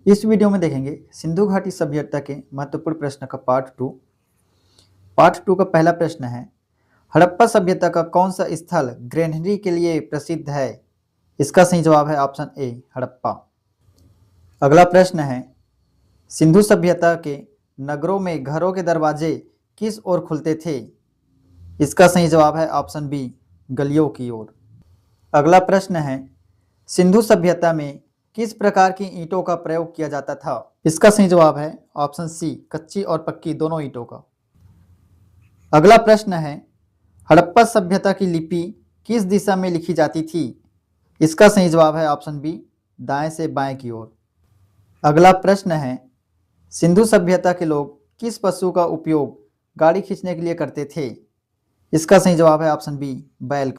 इस वीडियो में देखेंगे सिंधु घाटी सभ्यता के महत्वपूर्ण प्रश्न का पार्ट टू का पहला प्रश्न है, हड़प्पा सभ्यता का कौन सा स्थल ग्रेनरी के लिए प्रसिद्ध है? इसका सही जवाब है ऑप्शन ए हड़प्पा। अगला प्रश्न है, सिंधु सभ्यता के नगरों में घरों के दरवाजे किस ओर खुलते थे? इसका सही जवाब है ऑप्शन बी गलियों की ओर। अगला प्रश्न है, सिंधु सभ्यता में किस प्रकार की ईंटों का प्रयोग किया जाता था? इसका सही जवाब है ऑप्शन सी कच्ची और पक्की दोनों ईंटों का। अगला प्रश्न है, हड़प्पा सभ्यता की लिपि किस दिशा में लिखी जाती थी? इसका सही जवाब है ऑप्शन बी दाएं से बाएं की ओर। अगला प्रश्न है, सिंधु सभ्यता के लोग किस पशु का उपयोग गाड़ी खींचने के लिए करते थे? इसका सही जवाब है ऑप्शन बी बैल।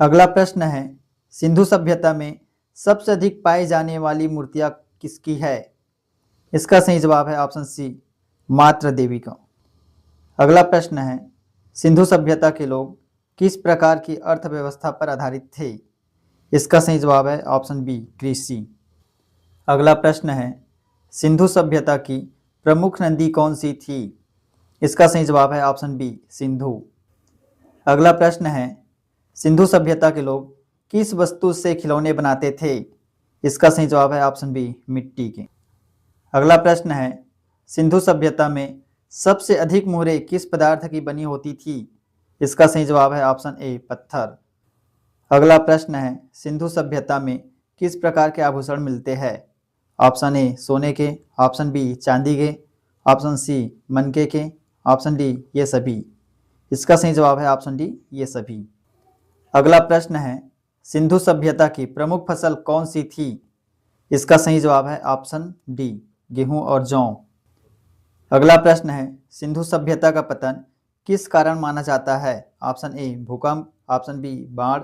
अगला प्रश्न है, सिंधु सभ्यता में सबसे अधिक पाई जाने वाली मूर्तियां किसकी है? इसका सही जवाब है ऑप्शन सी मातृ देवी का। अगला प्रश्न है, सिंधु सभ्यता के लोग किस प्रकार की अर्थव्यवस्था पर आधारित थे? इसका सही जवाब है ऑप्शन बी कृषि। अगला प्रश्न है, सिंधु सभ्यता की प्रमुख नदी कौन सी थी? इसका सही जवाब है ऑप्शन बी सिंधु। अगला प्रश्न है, सिंधु सभ्यता के लोग किस वस्तु से खिलौने बनाते थे? इसका सही जवाब है ऑप्शन बी मिट्टी के। अगला प्रश्न है, सिंधु सभ्यता में सबसे अधिक मोहरें किस पदार्थ की बनी होती थी? इसका सही जवाब है ऑप्शन ए पत्थर। अगला प्रश्न है, सिंधु सभ्यता में किस प्रकार के आभूषण मिलते हैं? ऑप्शन ए सोने के, ऑप्शन बी चांदी के, ऑप्शन सी मनके के, ऑप्शन डी ये सभी। इसका सही जवाब है ऑप्शन डी ये सभी। अगला प्रश्न है, सिंधु सभ्यता की प्रमुख फसल कौन सी थी? इसका सही जवाब है ऑप्शन डी गेहूं और जौ। अगला प्रश्न है, सिंधु सभ्यता का पतन किस कारण माना जाता है? ऑप्शन ए भूकंप, ऑप्शन बी बाढ़,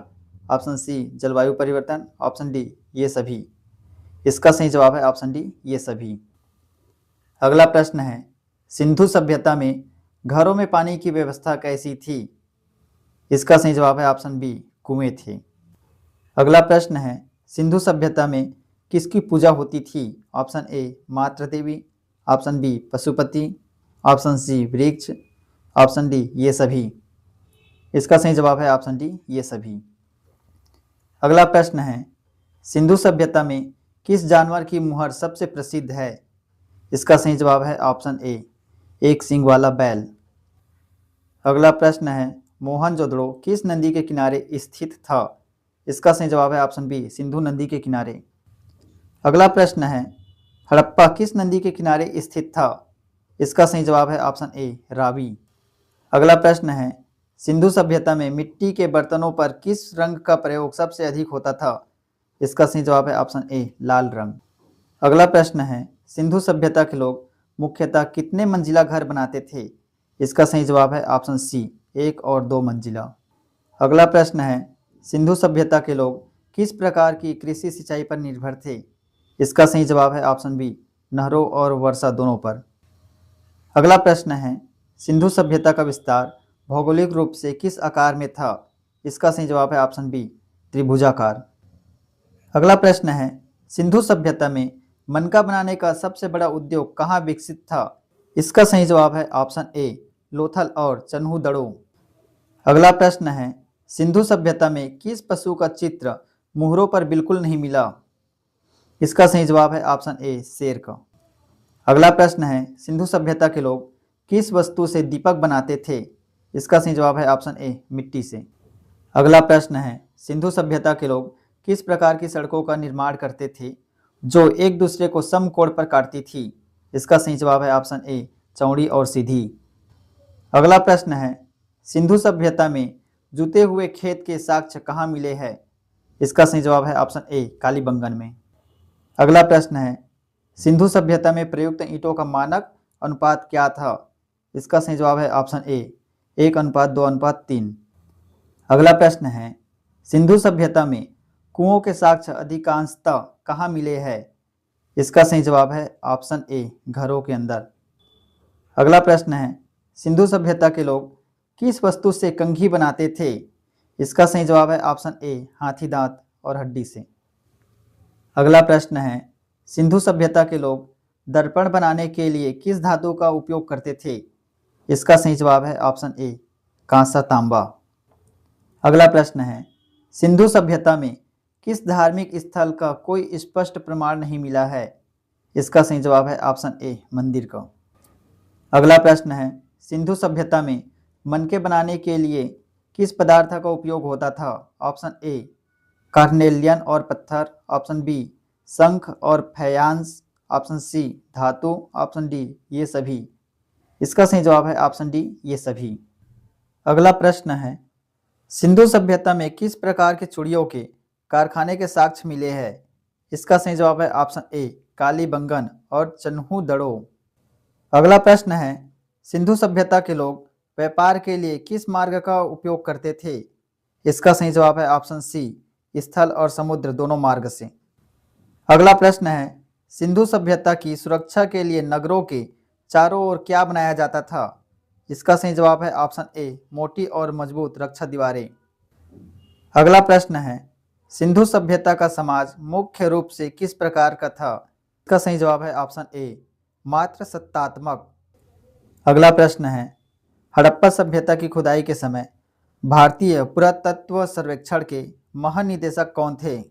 ऑप्शन सी जलवायु परिवर्तन, ऑप्शन डी ये सभी। इसका सही जवाब है ऑप्शन डी ये सभी। अगला प्रश्न है, सिंधु सभ्यता में घरों में पानी की व्यवस्था कैसी थी? इसका सही जवाब है ऑप्शन बी कुएं थे। अगला प्रश्न है, सिंधु सभ्यता में किसकी पूजा होती थी? ऑप्शन ए मातृ देवी, option B Pashupati, option C वृक्ष, ऑप्शन डी ये सभी। इसका सही जवाब है ऑप्शन डी ये सभी। अगला प्रश्न है, सिंधु सभ्यता में किस जानवर की मुहर सबसे प्रसिद्ध है? इसका सही जवाब है ऑप्शन ए एक सींग वाला बैल। अगला प्रश्न है, मोहनजोदड़ो किस नदी के किनारे स्थित था? इसका सही जवाब है ऑप्शन बी सिंधु नदी के किनारे। अगला प्रश्न है, हड़प्पा किस नदी के किनारे स्थित था? इसका सही जवाब है ऑप्शन ए रावी। अगला प्रश्न है, सिंधु सभ्यता में मिट्टी के बर्तनों पर किस रंग का प्रयोग सबसे अधिक होता था? इसका सही जवाब है ऑप्शन ए लाल रंग। अगला प्रश्न है, सिंधु सभ्यता के लोग मुख्यतः कितने मंजिला घर बनाते थे? इसका सही जवाब है ऑप्शन सी 1 और 2 मंजिला। अगला प्रश्न है, सिंधु सभ्यता के लोग किस प्रकार की कृषि सिंचाई पर निर्भर थे? इसका सही जवाब है ऑप्शन बी नहरों और वर्षा दोनों पर। अगला प्रश्न है, सिंधु सभ्यता का विस्तार भौगोलिक रूप से किस आकार में था? इसका सही जवाब है ऑप्शन बी त्रिभुजाकार। अगला प्रश्न है, सिंधु सभ्यता में मनका बनाने का सबसे बड़ा उद्योग कहाँ विकसित था? इसका सही जवाब है ऑप्शन ए लोथल और चन्हूदड़ो। अगला प्रश्न है, सिंधु सभ्यता में किस पशु का चित्र मुहरों पर बिल्कुल नहीं मिला? इसका सही जवाब है ऑप्शन ए शेर का। अगला प्रश्न है, सिंधु सभ्यता के लोग किस वस्तु से दीपक बनाते थे? इसका सही जवाब है ऑप्शन ए मिट्टी से। अगला प्रश्न है, सिंधु सभ्यता के लोग किस प्रकार की सड़कों का निर्माण करते थे जो एक दूसरे को समकोण पर काटती थी? इसका सही जवाब है ऑप्शन ए चौड़ी और सीधी। अगला प्रश्न है, सिंधु सभ्यता में जुते हुए खेत के साक्ष्य कहाँ मिले हैं? इसका सही जवाब है ऑप्शन ए कालीबंगन में। अगला प्रश्न है, सिंधु सभ्यता में प्रयुक्त ईंटों का मानक अनुपात क्या था? इसका सही जवाब है ऑप्शन ए 1:2:3। अगला प्रश्न है, सिंधु सभ्यता में कुओं के साक्ष्य अधिकांशतः कहाँ मिले हैं? इसका सही जवाब है ऑप्शन ए घरों के अंदर। अगला प्रश्न है, सिंधु सभ्यता के लोग किस वस्तु से कंघी बनाते थे? इसका सही जवाब है ऑप्शन ए हाथी दांत और हड्डी से। अगला प्रश्न है, सिंधु सभ्यता के लोग दर्पण बनाने के लिए किस धातु का उपयोग करते थे? इसका सही जवाब है ऑप्शन ए, कांसा तांबा। अगला प्रश्न है, सिंधु सभ्यता में किस धार्मिक स्थल का कोई स्पष्ट प्रमाण नहीं मिला है? इसका सही जवाब है ऑप्शन ए, मंदिर का। अगला प्रश्न है, सिंधु सभ्यता में मनके बनाने के लिए किस पदार्थ का उपयोग होता था? ऑप्शन ए, कार्नेलियन और पत्थर, ऑप्शन बी, शंख और फैयांस, ऑप्शन सी, धातु, ऑप्शन डी, ये सभी। इसका सही जवाब है ऑप्शन डी, ये सभी। अगला प्रश्न है, सिंधु सभ्यता में किस प्रकार के चूड़ियों के कारखाने के साक्ष्य मिले हैं? इसका सही जवाब है ऑप्शन ए, कालीबंगन और चन्हू दड़ो। अगला प्रश्न है, सिंधु सभ्यता के लोग व्यापार के लिए किस मार्ग का उपयोग करते थे? इसका सही जवाब है ऑप्शन सी, स्थल और समुद्र दोनों मार्ग से। अगला प्रश्न है, सिंधु सभ्यता की सुरक्षा के लिए नगरों के चारों ओर क्या बनाया जाता था? इसका सही जवाब है ऑप्शन ए, मोटी और मजबूत रक्षा दीवारें। अगला प्रश्न है, सिंधु सभ्यता का समाज मुख्य रूप से किस प्रकार का था? इसका सही जवाब है ऑप्शन ए, मात्र सत्तात्मक। अगला प्रश्न है, हड़प्पा सभ्यता की खुदाई के समय भारतीय पुरातत्व सर्वेक्षण के महानिदेशक कौन थे?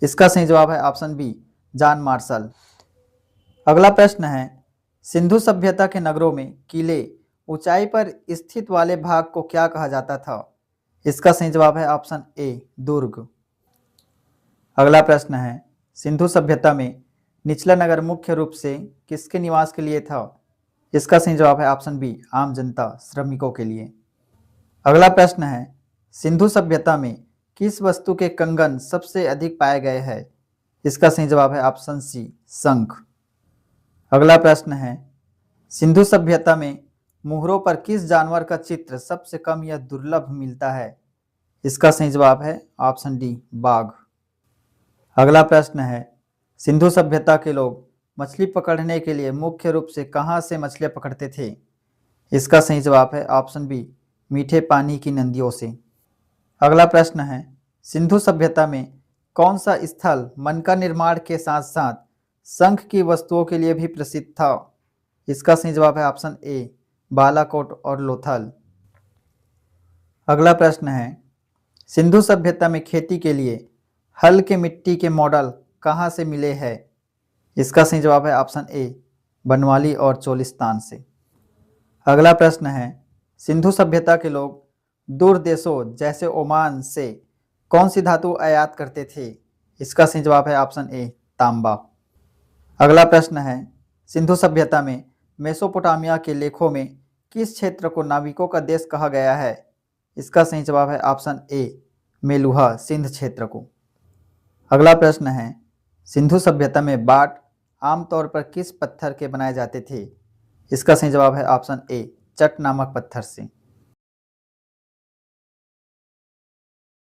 इसका सही जवाब है ऑप्शन बी, जॉन मार्शल। अगला प्रश्न है, सिंधु सभ्यता के नगरों में किले ऊंचाई पर स्थित वाले भाग को क्या कहा जाता था? इसका सही जवाब है ऑप्शन ए, दुर्ग। अगला प्रश्न है, सिंधु सभ्यता में निचला नगर मुख्य रूप से किसके निवास के लिए था? इसका सही जवाब है ऑप्शन बी, आम जनता, श्रमिकों के लिए। अगला प्रश्न है, सिंधु सभ्यता में किस वस्तु के कंगन सबसे अधिक पाए गए हैं? इसका सही जवाब है ऑप्शन सी, शंख। अगला प्रश्न है, सिंधु सभ्यता में मुहरों पर किस जानवर का चित्र सबसे कम या दुर्लभ मिलता है? इसका सही जवाब है ऑप्शन डी, बाघ। अगला प्रश्न है, सिंधु सभ्यता के लोग मछली पकड़ने के लिए मुख्य रूप से कहां से मछलियां पकड़ते थे? इसका सही जवाब है ऑप्शन बी, मीठे पानी की नदियों से। अगला प्रश्न है, सिंधु सभ्यता में कौन सा स्थल मनका निर्माण के साथ साथ शंख की वस्तुओं के लिए भी प्रसिद्ध था? इसका सही जवाब है ऑप्शन ए, बालाकोट और लोथल। अगला प्रश्न है, सिंधु सभ्यता में खेती के लिए हल के मिट्टी के मॉडल कहां से मिले हैं? इसका सही जवाब है ऑप्शन ए, बनवाली और चोलिस्तान से। अगला प्रश्न है, सिंधु सभ्यता के लोग दूर देशों जैसे ओमान से कौन सी धातु आयात करते थे? इसका सही जवाब है ऑप्शन ए, तांबा। अगला प्रश्न है, सिंधु सभ्यता में मेसोपोटामिया के लेखों में किस क्षेत्र को नाविकों का देश कहा गया है? इसका सही जवाब है ऑप्शन ए, मेलुहा, सिंध क्षेत्र को। अगला प्रश्न है, सिंधु सभ्यता में बाट आमतौर पर किस पत्थर के बनाए जाते थे? इसका सही जवाब है ऑप्शन ए, चट नामक पत्थर से।